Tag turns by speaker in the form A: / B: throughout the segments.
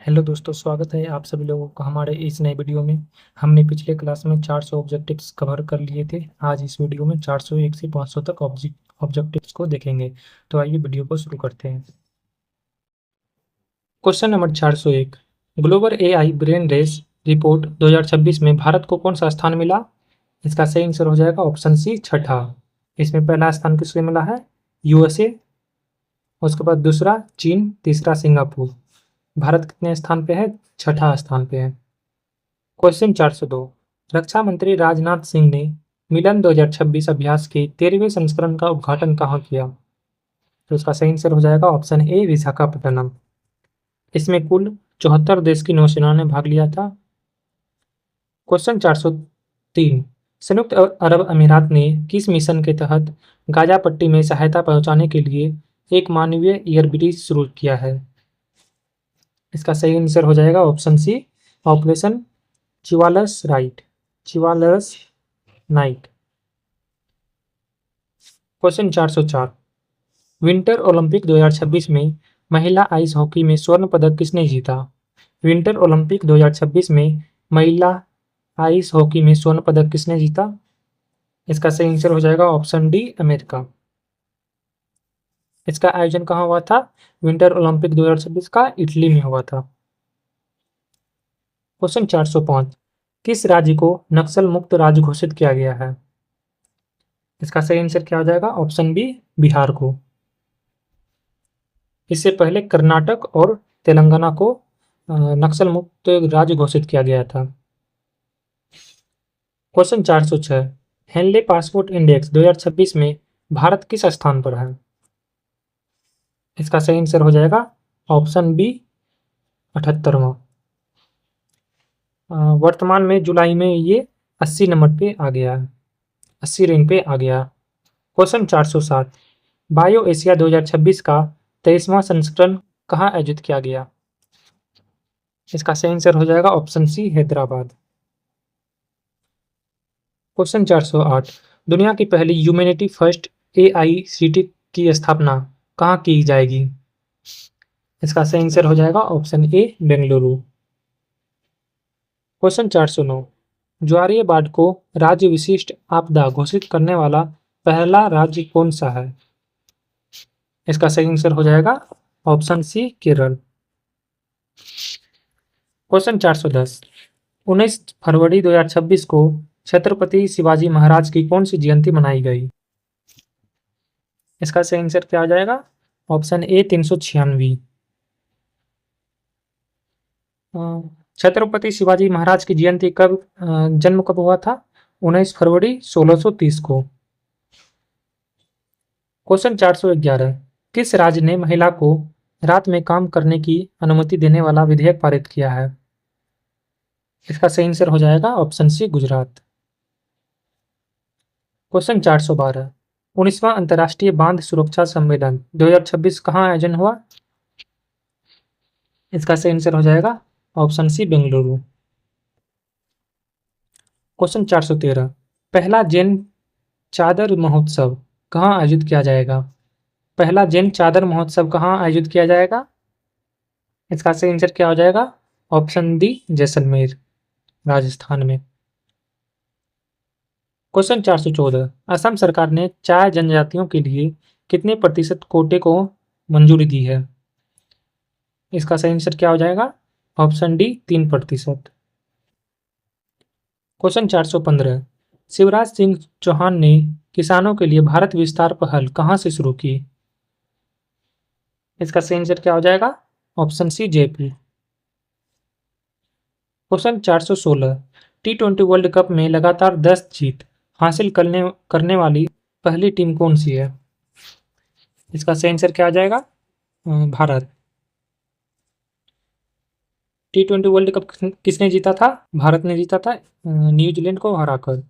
A: Hello दोस्तों, स्वागत है आप सभी लोगों का हमारे इस नए वीडियो में। हमने पिछले क्लास में 400 ऑब्जेक्टिव्स कवर कर लिए थे। आज इस वीडियो में 401 से 500 तक ऑब्जेक्टिव्स को देखेंगे। तो आइए वीडियो को शुरू करते हैं। Question number 401, global AI brain race report 2026 में भारत को कौन सा स्थान मिला? इसका सही आंसर हो जाएगा ऑप्शन सी, छठा। इसमें पहला स्थान किसको मिला है? यूएसए। उसके बाद दूसरा चीन, तीसरा सिंगापुर। भारत कितने स्थान पे है? छठा स्थान पे है। क्वेश्चन 402, रक्षा मंत्री राजनाथ सिंह ने मिलन 2026 अभ्यास के 13वें संस्करण का उद्घाटन कहाँ किया? तो इसका सही आंसर हो जाएगा ऑप्शन ए, विशाखापट्टनम। इसमें कुल 74 देश की नौसेना ने भाग लिया था। क्वेश्चन 403, संयुक्त अरब अमीरात ने किस मिशन के तहत गाजा पट्टी में सहायता पहुंचाने के लिए एक मानवीय एयर ब्रिज शुरू किया है? इसका सही आंसर हो जाएगा option C, operation chivalrous knight. Question 404, winter Olympic 2026 में महिला आइस हॉकी में स्वर्ण पदक किसने जीता? विंटर ओलंपिक 2026 में महिला आइस हॉकी में स्वर्ण पदक किसने जीता? इसका सही आंसर हो जाएगा ऑप्शन डी, अमेरिका। इसका आयोजन कहाँ हुआ था? विंटर ओलंपिक 2026 का इटली में हुआ था। क्वेश्चन 405, किस राज्य को नक्सल मुक्त राज्य घोषित किया गया है? इसका सही आंसर क्या हो जाएगा? ऑप्शन बी, बिहार को। इससे पहले कर्नाटक और तेलंगाना को नक्सल मुक्त राज्य घोषित किया गया था। क्वेश्चन 406, हेनले पासपोर्ट इंडेक्स 2026 में भारत किस स्थान पर है? इसका सही आंसर हो जाएगा ऑप्शन बी, 78वां। वर्तमान में जुलाई में ये 80 नंबर पे आ गया है, 80 रैंक पे आ गया। क्वेश्चन 407, बायो एशिया 2026 का 23वां संस्करण कहाँ आयोजित किया गया? इसका सही आंसर हो जाएगा ऑप्शन सी, हैदराबाद। क्वेश्चन 408, दुनिया की पहली ह्यूमैनिटी फर्स्ट एआईसीटी की स्थापना कहाँ की जाएगी? इसका सही आंसर हो जाएगा ऑप्शन ए, बेंगलुरु। क्वेश्चन 409, ज्वारीय बाढ़ को राज्य विशिष्ट आपदा घोषित करने वाला पहला राज्य कौन सा है? इसका सही आंसर हो जाएगा ऑप्शन सी, केरल। क्वेश्चन 410, 19 फरवरी 2026 को छत्रपति शिवाजी महाराज की कौन सी जयंती मनाई गई? इसका सही आंसर क्या हो जाएगा? ऑप्शन ए, 396। छत्रपति शिवाजी महाराज की जयंती कब जन्म कब हुआ था? 19 फरवरी 1630 को। क्वेश्चन 411, किस राज्य ने महिला को रात में काम करने की अनुमति देने वाला विधेयक पारित किया है? इसका सही आंसर हो जाएगा ऑप्शन सी, गुजरात। क्वेश्चन 412, 19वां अंतर्राष्ट्रीय बांध सुरक्षा सम्मेलन 2026 कहाँ आयोजन हुआ? इसका सही आंसर हो जाएगा ऑप्शन सी, बेंगलुरु। क्वेश्चन 413, पहला जैन चादर महोत्सव कहाँ आयोजित किया जाएगा? पहला जैन चादर महोत्सव कहाँ आयोजित किया जाएगा? इसका सही आंसर क्या हो जाएगा? ऑप्शन डी, जैसलमेर, राजस्थान में। क्वेश्चन 414, असम सरकार ने चार जनजातियों के लिए कितने प्रतिशत कोटे को मंजूरी दी है? इसका सही आंसर क्या हो जाएगा? Option D, 3%। Question 415, Shivraj Singh Chouhan ने किसानों के लिए भारत विस्तार पहल कहाँ से शुरू की? इसका सही आंसर क्या हो जाएगा? Option C, Jaipur. Question 416, T20 world cup में लगातार 10 जीत हासिल करने वाली पहली टीम कौन सी है? इसका सही आंसर क्या आ जाएगा? भारत। T20 वर्ल्ड कप किसने जीता था? भारत ने जीता था, न्यूजीलैंड को हराकर।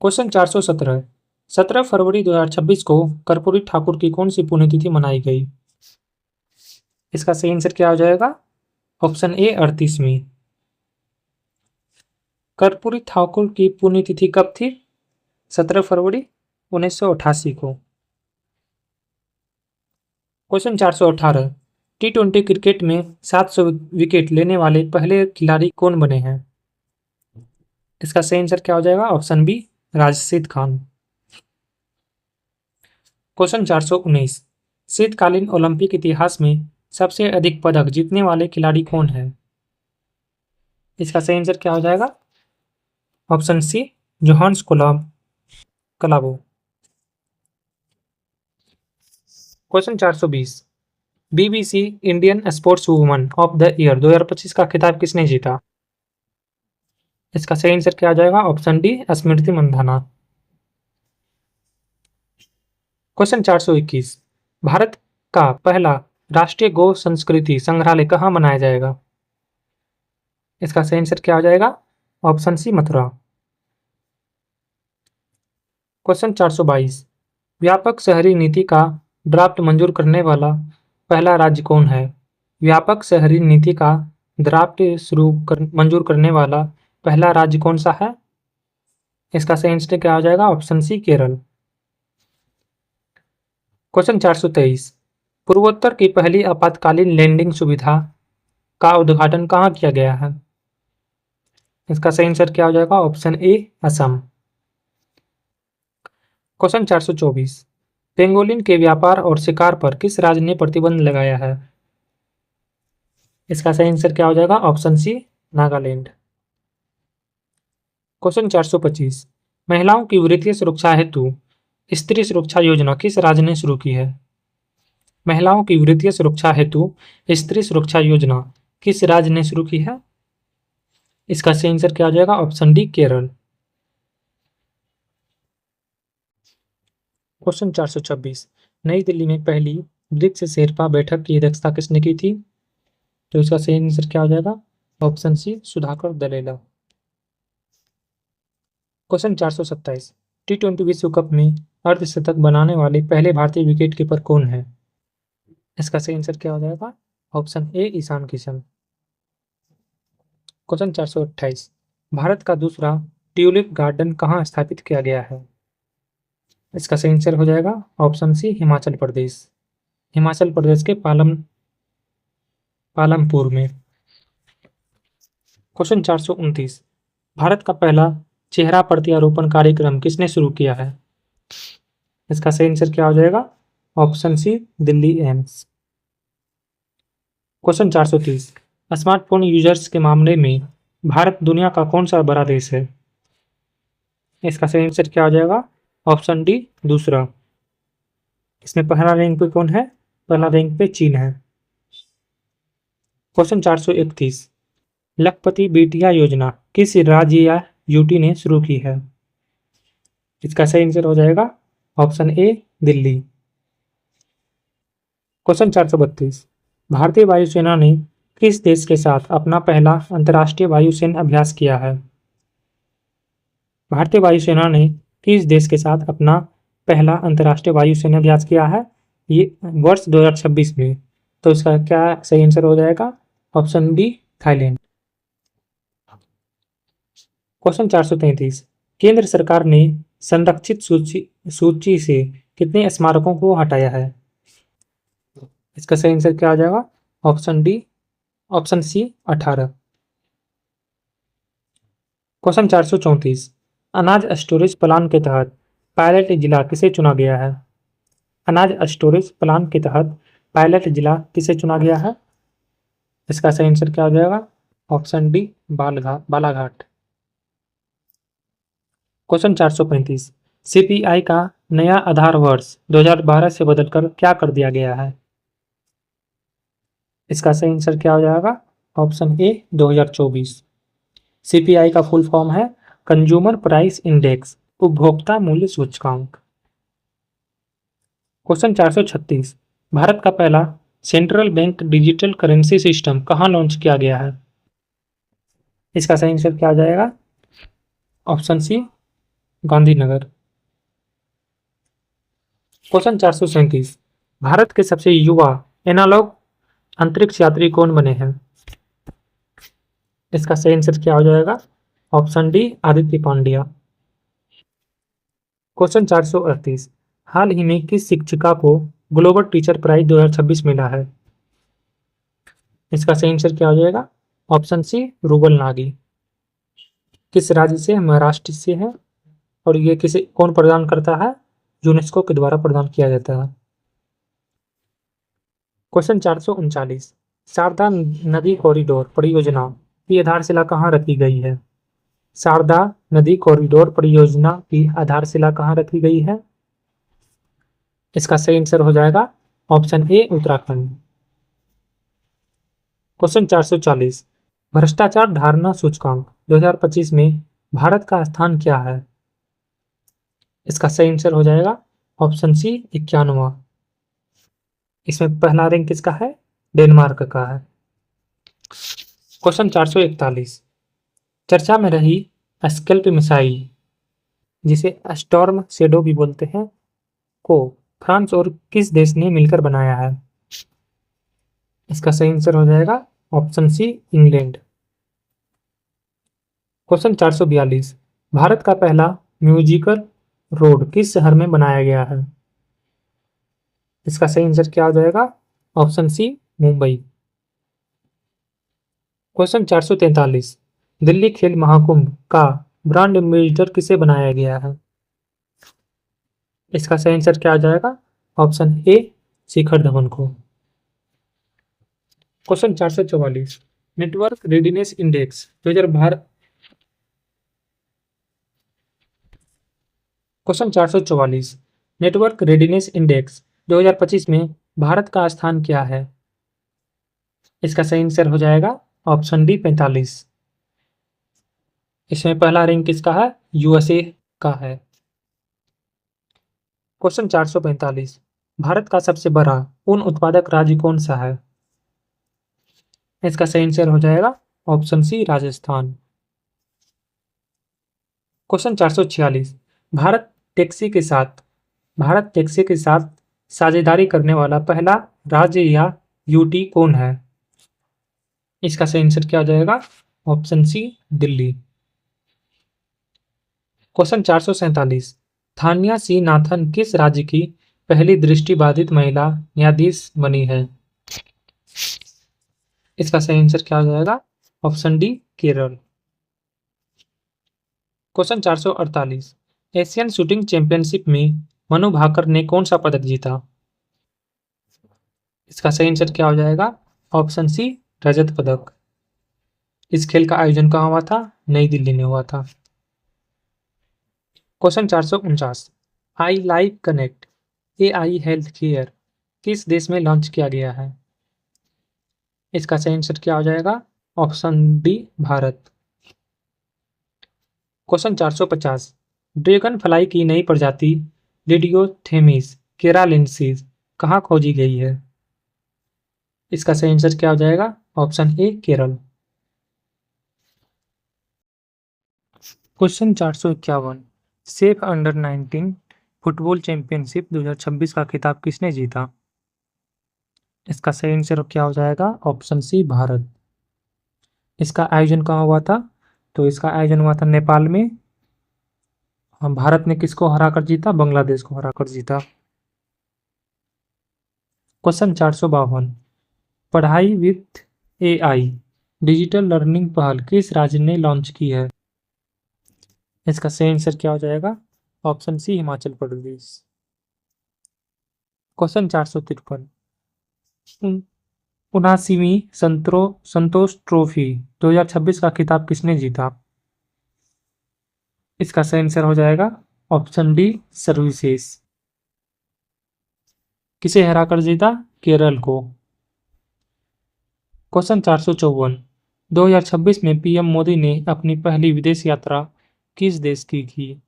A: क्वेश्चन 417, 17 फरवरी 2026 को कर्पूरी ठाकुर की कौन सी पुण्यतिथि मनाई गई? इसका सही आंसर क्या हो जाएगा? ऑप्शन ए, 38वीं। कर्पूरी ठाकुर की पुण्यतिथि कब थी? 17 फरवरी 1988 को। क्वेश्चन 418, T20 क्रिकेट में 700 विकेट लेने वाले पहले खिलाड़ी कौन बने हैं? इसका सही आंसर क्या हो जाएगा? Option B, Rashid Khan. Question 419, शीतकालीन ओलंपिक इतिहास में सबसे अधिक पदक जीतने वाले खिलाड़ी कौन है? इसका सही आंसर क्या हो जाएगा? Option C, Johannes Kalabo. Question 420, BBC Indian sports woman of the year 2025 का खिताब किसने जीता? इसका सही आंसर क्या हो जाएगा? Option D, Smriti Mandhana. Question 421, Bharat का पहला राष्ट्रीय गो संस्कृति संग्रहालय कहाँ बनाया जाएगा? इसका सही आंसर क्या हो जाएगा? ऑप्शन सी, मथुरा। क्वेश्चन 422, व्यापक शहरी नीति का ड्राफ्ट मंजूर करने वाला पहला राज्य कौन है? व्यापक शहरी नीति का ड्राफ्ट मंजूर करने वाला पहला राज्य कौन सा है? इसका सही आंसर क्या हो जाएगा? ऑप्शन सी, केरल। क्वेश्चन 423, पूर्वोत्तर की पहली आपातकालीन लैंडिंग सुविधा का उद्घाटन कहाँ किया गया है? इसका सही आंसर क्या हो जाएगा? ऑप्शन ए, असम। क्वेश्चन 424, पेंगोलिन के व्यापार और शिकार पर किस राज्य ने प्रतिबंध लगाया है? इसका सही आंसर क्या हो जाएगा? ऑप्शन सी, नागालैंड। क्वेश्चन 425, महिलाओं की वित्तीय सुरक्षा हेतु स्त्री सुरक्षा योजना किस राज्य ने शुरू की है? महिलाओं की वित्तीय सुरक्षा हेतु स्त्री सुरक्षा योजना किस राज्य ने शुरू की है? इसका सही आंसर क्या हो जाएगा? Option D, Kerala. क्वेश्चन 426, नई दिल्ली में पहली ब्रिक्स शेरपा बैठक की अध्यक्षता किसने की थी? तो इसका सही आंसर क्या हो जाएगा? Option C, Sudhakar Dalela. Question 427, T20 विश्व कप में अर्धशतक बनाने वाले पहले भारतीय विकेट कीपर कौन है? इसका सही आंसर क्या हो जाएगा? Option A, Ishan Kishan. Question 428, Bharat का दूसरा ट्यूलिप गार्डन कहाँ स्थापित किया गया है? इसका सही आंसर हो जाएगा ऑप्शन सी, हिमाचल प्रदेश। हिमाचल प्रदेश के पालमपुर में। क्वेश्चन 429, भारत का पहला चेहरा प्रत्यारोपण कार्यक्रम किसने शुरू किया है? इसका सही आंसर क्या हो जाएगा? Option C, Delhi AIIMS. Question 430, smartphone users के मामले में भारत दुनिया का कौन सा बड़ा देश है? इसका सही आंसर क्या हो जाएगा? ऑप्शन डी, दूसरा। इसमें पहला रैंक पे कौन है? पहला रैंक पे चीन है। क्वेश्चन 431, लखपति बेटिया योजना किस राज्य या यूटी ने शुरू की है? इसका सही आंसर हो जाएगा ऑप्शन ए, दिल्ली। क्वेश्चन 432, भारतीय वायुसेना ने किस देश के साथ अपना पहला अंतर्राष्ट्रीय वायुसेना अभ्यास किया है? भारतीय वायुसेना ने किस देश के साथ अपना पहला अंतर्राष्ट्रीय वायुसेना अभ्यास किया है? ये वर्ष 2026 में। तो इसका क्या सही आंसर हो जाएगा? Option D, Thailand. क्वेश्चन 433, केंद्र सरकार ने संरक्षित सूची से कितने स्मारकों को हटाया है? इसका सही आंसर क्या आ जाएगा? Option D, option C, 18। Question 434, अनाज स्टोरेज प्लान के तहत पायलट जिला किसे चुना गया है? अनाज स्टोरेज प्लान के तहत पायलट जिला किसे चुना गया है? इसका सही आंसर क्या हो जाएगा? Option D, Balaghat. Question 435, CPI का नया आधार वर्ष 2012 से बदलकर क्या कर दिया गया है? इसका सही आंसर क्या हो जाएगा? Option A, 2024। सीपीआई का फुल फॉर्म है कंज्यूमर प्राइस इंडेक्स, उपभोक्ता मूल्य सूचकांक। क्वेश्चन 436, भारत का पहला central bank digital currency system कहाँ लॉन्च किया गया है? इसका सही आंसर क्या आ जाएगा? Option C, Gandhinagar. Question 437, Bharat के सबसे युवा एनालॉग अंतरिक्ष यात्री कौन बने हैं? इसका सही आंसर क्या हो जाएगा? Option D, Aditya Pandya. Question 438, हाल ही में किस शिक्षिका को ग्लोबल टीचर प्राइज 2026 मिला है? इसका सही आंसर क्या हो जाएगा? Option C Rubal Nagi. किस राज्य से? महाराष्ट्र से है। और ये किसे कौन प्रदान करता है? यूनेस्को के द्वारा प्रदान किया जाता है। क्वेश्चन 439, शारदा नदी कॉरिडोर परियोजना की आधारशिला कहाँ रखी गई है? शारदा नदी कॉरिडोर परियोजना की आधारशिला कहाँ रखी गई है? इसका सही आंसर हो जाएगा ऑप्शन ए उत्तराखंड। क्वेश्चन 440, भ्रष्टाचार धारणा सूचकांक 2025 में भारत का स्थान क्या है? इसका सही आंसर हो जाएगा ऑप्शन सी 91वां। इसमें पहला रैंक किसका है? डेनमार्क का है। क्वेश्चन 441, चर्चा में रही स्कल्प मिसाइल, जिसे स्टॉर्म शेडो भी बोलते हैं, को फ्रांस और किस देश ने मिलकर बनाया है? इसका सही आंसर हो जाएगा option C England. Question 442, Bharat का पहला म्यूजिकल रोड किस शहर में बनाया गया है? इसका सही आंसर क्या हो जाएगा? Option C Mumbai. Question 443, Delhi Khel Mahakumbh का ब्रांड एम्बेसडर किसे बनाया गया है? इसका सही आंसर क्या आ जाएगा? ऑप्शन ए शिखर धवन को। Question 444, network readiness index 2012। Question 444, network readiness index 2025 में भारत का स्थान क्या है? इसका सही आंसर हो जाएगा ऑप्शन डी 45। इसमें पहला रैंक किसका है? यूएसए का है। क्वेश्चन 445, भारत का सबसे बड़ा ऊन उत्पादक राज्य कौन सा है? इसका सही आंसर हो जाएगा option C Rajasthan. Question 446, Bharat taxi के साथ साझेदारी करने वाला पहला राज्य या यूटी कौन है? इसका सही आंसर क्या हो जाएगा? Option C Delhi. Question 447, Thaniya C Nathan किस राज्य की पहली दृष्टिबाधित महिला न्यायाधीश बनी है? इसका सही आंसर क्या हो जाएगा? Option D Kerala. Question 448, Asian shooting championship में मनु भाकर ने कौन सा पदक जीता? इसका सही आंसर क्या हो जाएगा? ऑप्शन सी रजत पदक। इस खेल का आयोजन कहाँ हुआ था? नई दिल्ली में हुआ था। Question 449, I life connect AI health care किस देश में लॉन्च किया गया है? इसका सही आंसर क्या हो जाएगा? Option D Bharat. Question 450, dragon fly की नई प्रजाति लिडियोथेमिस केरालिनसिस कहाँ खोजी गई है? इसका सही आंसर क्या हो जाएगा? ऑप्शन ए Kerala. Question 451, safe under 19 football championship 2026 का खिताब किसने जीता? इसका सही आंसर क्या हो जाएगा? Option C Bharat. इसका आयोजन कहाँ हुआ था? तो इसका आयोजन हुआ था नेपाल में। हम भारत ने किसको हराकर जीता? बांग्लादेश को हराकर जीता। क्वेश्चन 452, पढ़ाई विथ एआई डिजिटल लर्निंग पहल किस राज्य ने लॉन्च की है? इसका सही आंसर क्या हो जाएगा? ऑप्शन सी हिमाचल प्रदेश। क्वेश्चन 453, 79वीं संतोष ट्रॉफी 2026 का खिताब किसने जीता? इसका सही आंसर हो जाएगा ऑप्शन डी सर्विसेज। किसे हराकर जीता? केरल को। क्वेश्चन 454, 2026 में पीएम मोदी ने अपनी पहली विदेश यात्रा किस देश की की?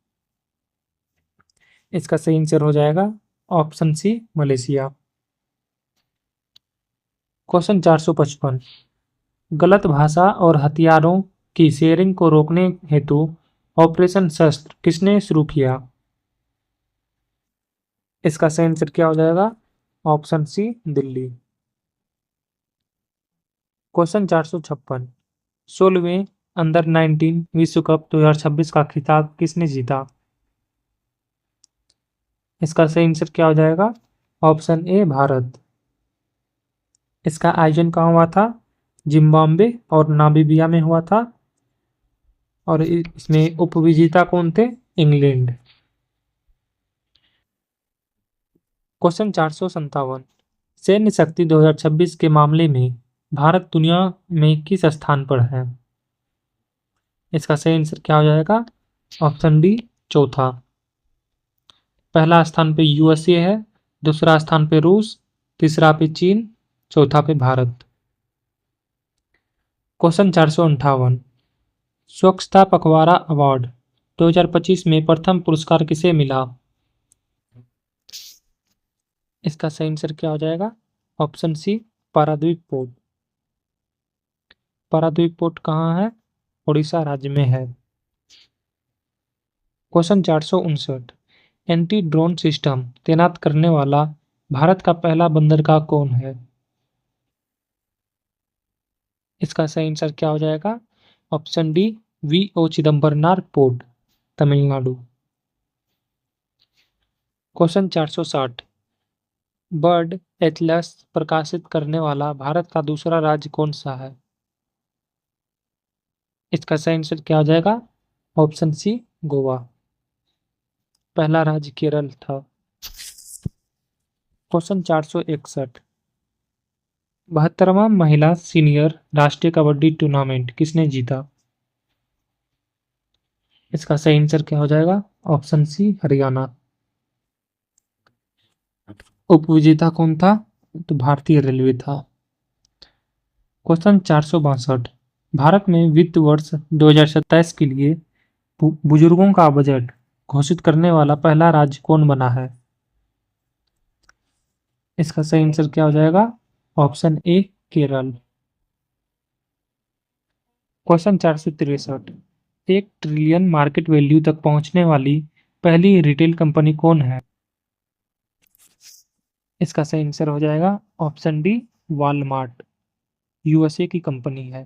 A: इसका सही आंसर हो जाएगा ऑप्शन सी मलेशिया। क्वेश्चन 455, गलत भाषा और हथियारों की शेयरिंग को रोकने हेतु ऑपरेशन शस्त्र किसने शुरू किया? इसका सही आंसर क्या हो जाएगा? Option C Delhi. क्वेश्चन 456, 16वें अंडर 19 विश्व कप 2026 का खिताब किसने जीता? इसका सही आंसर क्या हो जाएगा? ऑप्शन ए भारत। इसका आयोजन कहाँ हुआ था? जिम्बाब्वे और नामीबिया में हुआ था। और इसमें उपविजेता कौन थे? इंग्लैंड। क्वेश्चन 457, सैन्य शक्ति 2026 के मामले में भारत दुनिया में किस स्थान पर है? इसका सही आंसर क्या हो जाएगा? ऑप्शन डी चौथा। पहला स्थान पे यूएसए है, दूसरा स्थान पे रूस, तीसरा पे चीन, चौथा पे भारत। क्वेश्चन 458, स्वच्छता पखवाड़ा अवार्ड 2025 में प्रथम पुरस्कार किसे मिला? इसका सही आंसर क्या हो जाएगा? Option C Paradip port. Paradip port कहाँ है? उड़ीसा राज्य में है। क्वेश्चन 459, एंटी ड्रोन सिस्टम तैनात करने वाला भारत का पहला बंदरगाह कौन है? इसका सही आंसर क्या हो जाएगा? Option D V O. Chidambaranar port, Tamil Nadu. Question 460, bird atlas प्रकाशित करने वाला भारत का दूसरा राज्य कौन सा है? इसका सही आंसर क्या हो जाएगा? Option C Goa. पहला राज्य केरल था। क्वेश्चन 461, 72वां महिला सीनियर राष्ट्रीय कबड्डी टूर्नामेंट किसने जीता? इसका सही आंसर क्या हो जाएगा? Option C Haryana. उपविजेता कौन था? तो भारतीय रेलवे था। क्वेश्चन 462, भारत में वित्त वर्ष 2027 के लिए बुजुर्गों का बजट घोषित करने वाला पहला राज्य कौन बना है? इसका सही आंसर क्या हो जाएगा? ऑप्शन ए Kerala. Question 463, 1 trillion market value तक पहुंचने वाली पहली रिटेल कंपनी कौन है? इसका सही आंसर हो जाएगा ऑप्शन डी वॉलमार्ट, यूएसए की कंपनी है।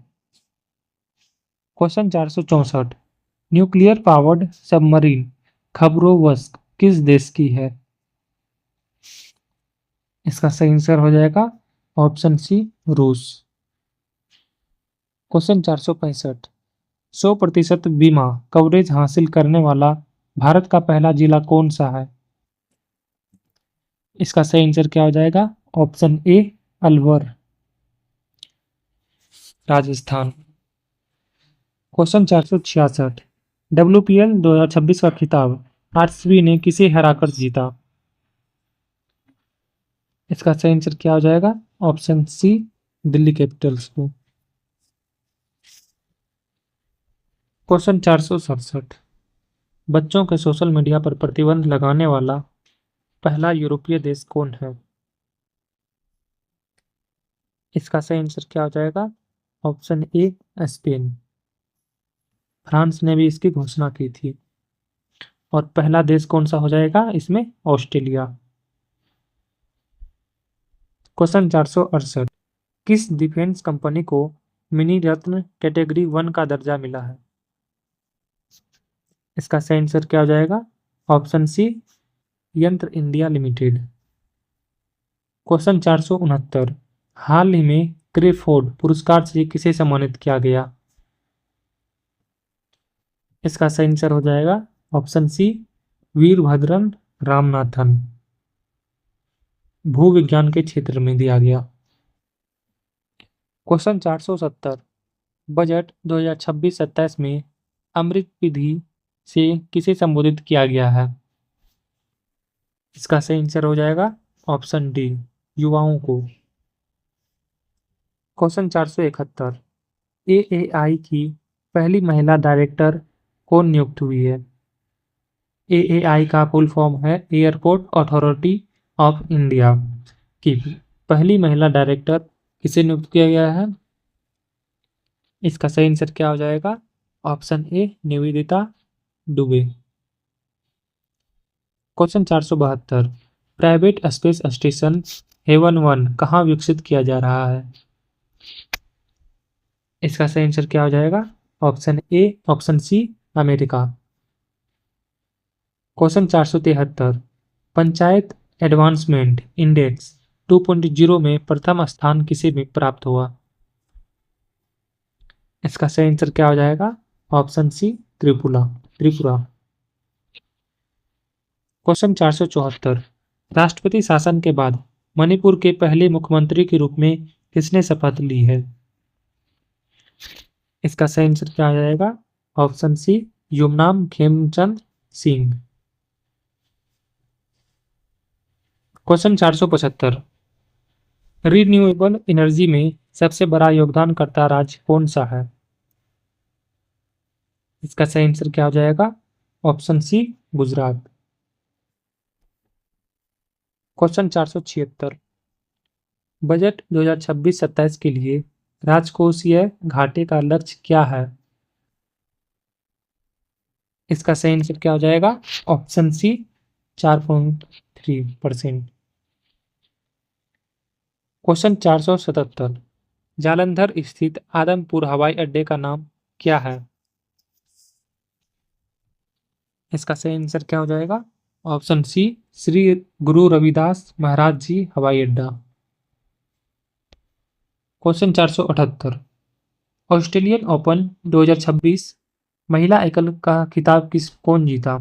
A: क्वेश्चन 464, न्यूक्लियर पावर्ड सबमरीन खबरोवस्क किस देश की है? इसका सही आंसर हो जाएगा ऑप्शन सी रूस। क्वेश्चन 465, 100% बीमा कवरेज हासिल करने वाला भारत का पहला जिला कौन सा है? इसका सही आंसर क्या हो जाएगा? ऑप्शन ए अलवर, राजस्थान। क्वेश्चन 466, WPL 2026 का खिताब आरसीबी ने किसे हराकर जीता? इसका सही आंसर क्या हो जाएगा? ऑप्शन सी दिल्ली कैपिटल्स को। क्वेश्चन 467, बच्चों के सोशल मीडिया पर प्रतिबंध लगाने वाला पहला यूरोपीय देश कौन है? इसका सही आंसर क्या हो जाएगा? Option A Spain. फ्रांस ने भी इसकी घोषणा की थी। और पहला देश कौन सा हो जाएगा इसमें? ऑस्ट्रेलिया। क्वेश्चन 468, किस डिफेंस कंपनी को मिनी रत्न कैटेगरी 1 का दर्जा मिला है? इसका सही आंसर क्या हो जाएगा? ऑप्शन सी यंत्र इंडिया लिमिटेड। क्वेश्चन 469, हाल ही में क्रेफोर्ड पुरस्कार से किसे सम्मानित किया गया? इसका सही आंसर हो जाएगा ऑप्शन सी वीरभद्रन रामनाथन, भूविज्ञान के क्षेत्र में दिया गया। क्वेश्चन 470, बजट 2026-27 में अमृत विधि से किसे संबोधित किया गया है? इसका सही आंसर हो जाएगा ऑप्शन डी युवाओं को। क्वेश्चन 471, एएआई की पहली महिला डायरेक्टर कौन नियुक्त हुई है? एएआई का फुल फॉर्म है एयरपोर्ट अथॉरिटी ऑफ इंडिया की पहली महिला डायरेक्टर किसे नियुक्त किया गया है? इसका सही आंसर क्या हो जाएगा? Option A Nivedita Dubey. Question 472, private space station Haven 1 कहाँ विकसित किया जा रहा है? इसका सही आंसर क्या हो जाएगा? Option C America. Question 473, panchayat advancement index 2.0 में प्रथम स्थान किसे भी प्राप्त हुआ? इसका सही आंसर क्या हो जाएगा? Option C, Tripura. Tripura. Question 474। राष्ट्रपति शासन के बाद मणिपुर के पहले मुख्यमंत्री के रूप में किसने शपथ ली है? इसका सही आंसर क्या हो जाएगा? Option C, Yumnam Khemchand Singh. Question 475। Renewable energy में सबसे बड़ा योगदानकर्ता राज्य कौन सा है? इसका सही आंसर क्या हो जाएगा? Option C, Gujarat. Question 476। Budget 2026-27 के लिए राजकोषीय घाटे का लक्ष्य क्या है? इसका सही आंसर क्या हो जाएगा? ऑप्शन सी, 4.3%। क्वेश्चन 477। जालंधर स्थित आदमपुर हवाई अड्डे का नाम क्या है? इसका सही आंसर क्या हो जाएगा? ऑप्शन सी, श्री गुरु रविदास महाराज जी हवाई अड्डा। क्वेश्चन 478। ऑस्ट्रेलियन ओपन 2026 महिला एकल का खिताब कौन जीता?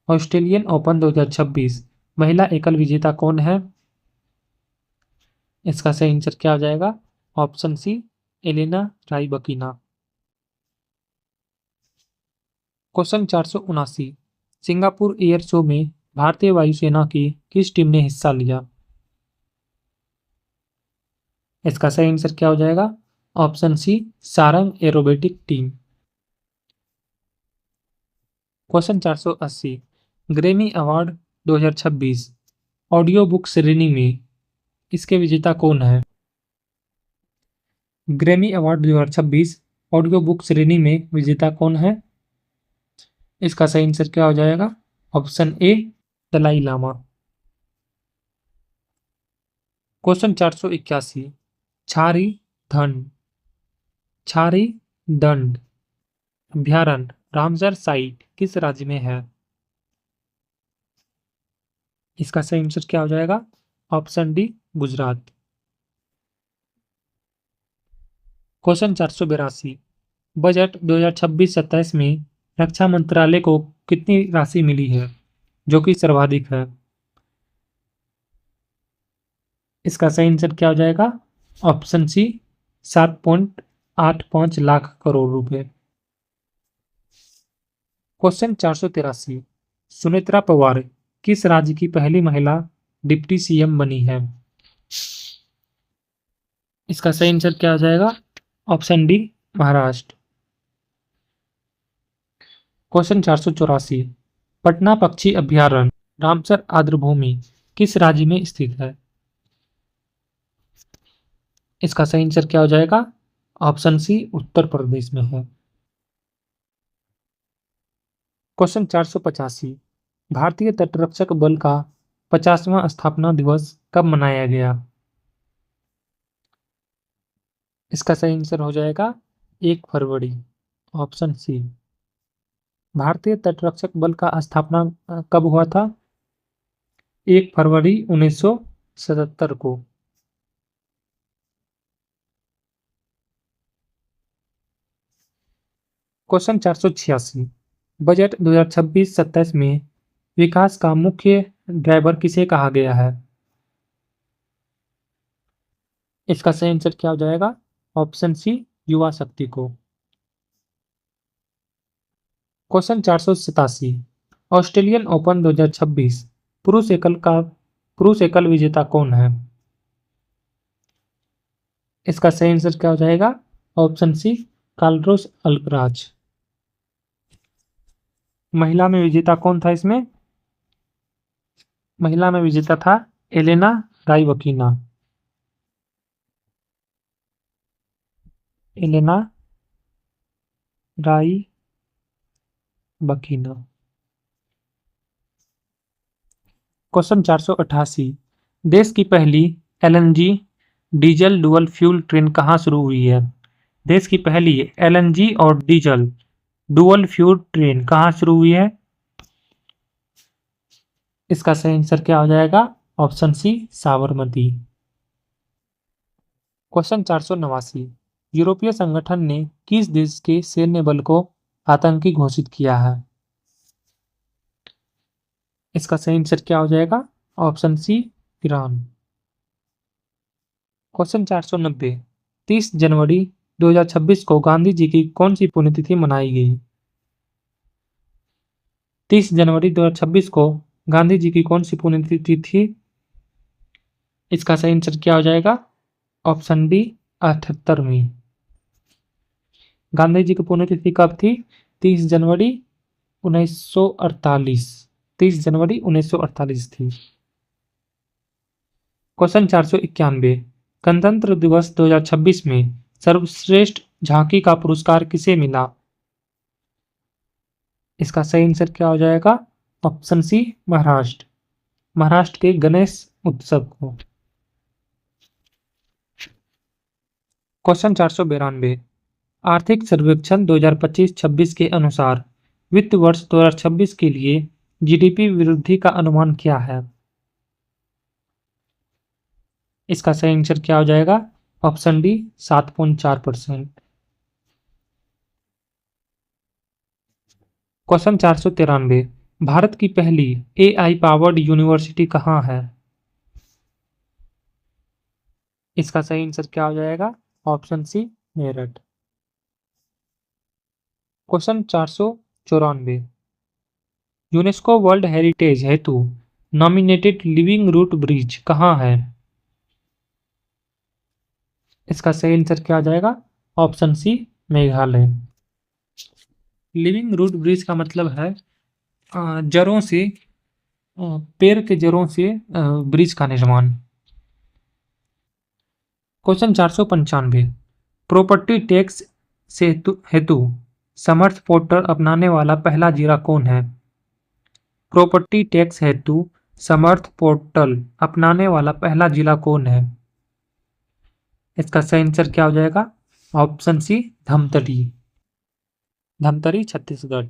A: ऑस्ट्रेलियन ओपन 2026 महिला एकल विजेता कौन है? इसका सही आंसर क्या हो जाएगा? Option C, Elena Rybakina. Question 479। Singapore air show में भारतीय वायुसेना की किस टीम ने हिस्सा लिया? इसका सही आंसर क्या हो जाएगा? Option C, Sarang aerobatic team. Question 480। Grammy award 2026 audio book श्रेणी में इसके विजेता कौन है? ग्रैमी अवार्ड 2026 ऑडियो बुक श्रेणी में विजेता कौन है? इसका सही आंसर क्या हो जाएगा? Option A, Dalai Lama. Question 481। Chhari धन छारी दंड अभ्यारण्य रामसर साइट किस राज्य में है? इसका सही आंसर क्या हो जाएगा? Option D, Gujarat. Question 482। Budget 2026-27 में रक्षा मंत्रालय को कितनी राशि मिली है जो कि सर्वाधिक है? इसका सही आंसर क्या हो जाएगा? ऑप्शन सी, 7.85 लाख करोड़ रुपए। क्वेश्चन 483। सुनेत्रा पवार किस राज्य की पहली महिला डिप्टी सीएम बनी है? इसका सही आंसर क्या हो जाएगा? Option D, Maharashtra. Question 484। Patna पक्षी अभ्यारण्य रामसर आर्द्रभूमि किस राज्य में स्थित है? इसका सही आंसर क्या हो जाएगा? ऑप्शन सी, उत्तर प्रदेश में है। क्वेश्चन 485। भारतीय तटरक्षक बल का 50वां स्थापना दिवस कब मनाया गया? इसका सही आंसर हो जाएगा 1 फरवरी। Option C. भारतीय तटरक्षक बल का स्थापना कब हुआ था? 1 फरवरी 1977 को। क्वेश्चन 486। बजट 2026-27 में विकास का मुख्य ड्राइवर किसे कहा गया है? इसका सही आंसर क्या हो जाएगा? ऑप्शन सी, युवा शक्ति को। क्वेश्चन 487। ऑस्ट्रेलियन ओपन 2026 पुरुष एकल विजेता कौन है? इसका सही आंसर क्या हो जाएगा? Option C, Carlos Alcaraz. महिला में विजेता कौन था इसमें? महिला में विजेता था एलेना राइवकिना। एलेना राइवकिना। क्वेश्चन 488। देश की पहली LNG diesel dual fuel train कहाँ शुरू हुई है? देश की पहली एलएनजी और डीजल डुअल फ्यूल ट्रेन कहाँ शुरू हुई है? इसका सही आंसर क्या हो जाएगा? Option C, Sabarmati. क्वेश्चन 489। यूरोपीय संगठन ने किस देश के सैन्य बल को आतंकी घोषित किया है? इसका सही आंसर क्या हो जाएगा? Option C, Iran. क्वेश्चन 490, 30 जनवरी 2026 को गांधी जी की कौन सी पुण्यतिथि मनाई गई? 30 जनवरी 2026 को गांधी जी की कौन सी पुण्यतिथि थी? इसका सही आंसर क्या हो जाएगा? ऑप्शन डी, 78वीं। गांधी जी की पुण्यतिथि कब थी? 30 जनवरी 1948। 30 जनवरी 1948 थी। क्वेश्चन 491, गणतंत्र दिवस 2026 में सर्वश्रेष्ठ झांकी का पुरस्कार किसे मिला? इसका सही आंसर क्या हो जाएगा? Option C, Maharashtra. महाराष्ट्र के गणेश उत्सव को। क्वेश्चन 492, आर्थिक सर्वेक्षण 2025-26 के अनुसार वित्त वर्ष 2026 के लिए जीडीपी वृद्धि का अनुमान क्या है? इसका सही आंसर क्या हो जाएगा? Option D, 7.4%। क्वेश्चन 493, भारत की पहली एआई पावर्ड यूनिवर्सिटी कहाँ है? इसका सही आंसर क्या हो जाएगा? Option C, Meerut. Question 494, UNESCO world heritage हेतु नॉमिनेटेड लिविंग रूट ब्रिज कहाँ है? इसका सही आंसर क्या आ जाएगा? Option C, Meghalaya. Living root bridge का मतलब है जड़ों से, पेड़ के जड़ों से ब्रिज का निर्माण। क्वेश्चन 495, प्रॉपर्टी टैक्स से हेतु समर्थ पोर्टल अपनाने वाला पहला जिला कौन है? प्रॉपर्टी टैक्स हेतु समर्थ पोर्टल अपनाने वाला पहला जिला कौन है? इसका सही आंसर क्या हो जाएगा? Option C, Dhamtari. Dhamtari, Chhattisgarh.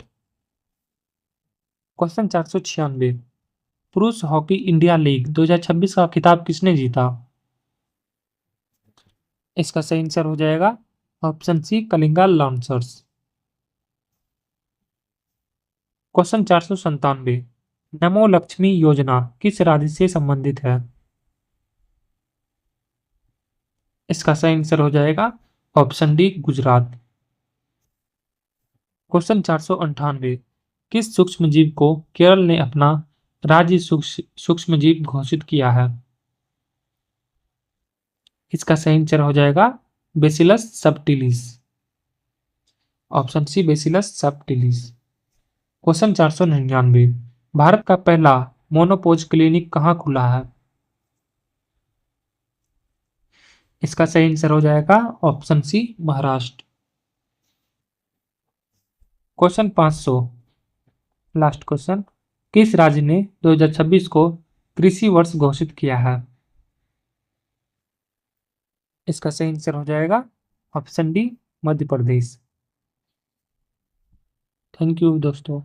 A: Question 496, पुरुष हॉकी इंडिया लीग 2026 का खिताब किसने जीता? इसका सही आंसर हो जाएगा option C, Kalinga Lancers. Question 497, Namo Lakshmi योजना किस राज्य से संबंधित है? इसका सही आंसर हो जाएगा ऑप्शन डी, गुजरात। क्वेश्चन 498, किस सूक्ष्म जीव को केरल ने अपना राज्य सूक्ष्म जीव घोषित किया है? इसका सही आंसर हो जाएगा Bacillus subtilis. Option C, Bacillus subtilis. Question 499, Bharat का पहला मोनोपोज क्लिनिक कहाँ खुला है? इसका सही आंसर हो जाएगा option C, Maharashtra. Question 500, last question, किस राज्य ने 2026 को कृषि वर्ष घोषित किया है? इसका सही आंसर हो जाएगा option D, Madhya Pradesh. Thank you दोस्तों।